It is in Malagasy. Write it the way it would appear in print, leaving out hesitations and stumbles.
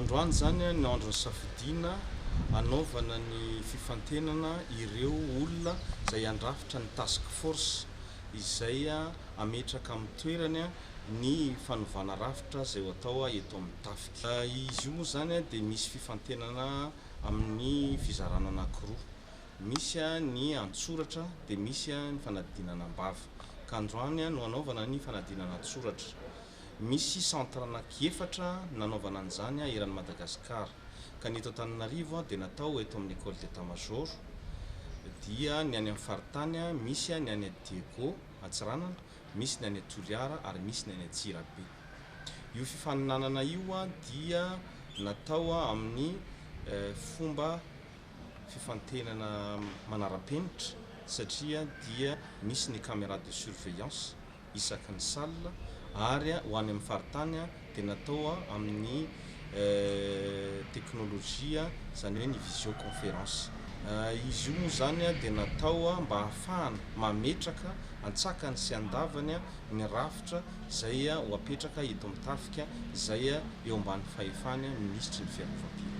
androany zany a ny andron'ny safidina anaovana ny fifantenana ireo olona izay andrafitra ny task force izay ametraka amin'ny toerany ny fanovana rafitra izay ho atao eto amin'ny tafika. Izy io moa zany dia misy fifantenana amin'ny fizarana anankiroa, misy ny antsoratra dia misy ny fanadinana am-bava. Ka androany no anaovana ny fanadinana antsoratra. Misy centre anankiefatra nanaovana an'izany eran'ny Madagasikara. Ka ny eto Antananarivo dia natao eto amin'ny école d'état-major, dia ny any amin'ny faritany misy ny any Diego Atsiranana, misy ny any Toliara ary misy ny any Antsirabe. Io fifaninanana io dia natao amin'ny fomba fifantenana manara-penitra satria dia misy ny caméra de surveillance isaky ny salle ary ho any amin'ny faritany dia natao amin'ny teknôlôjia izany hoe ny visioconférence. Izy io moa zany dia natao mba ahafahana mametraka antsakany sy andavany ny rafitra izay ho apetraka eto amin'ny tafika izay eo ambany fahefany ministry ny fiarovam-pirenena.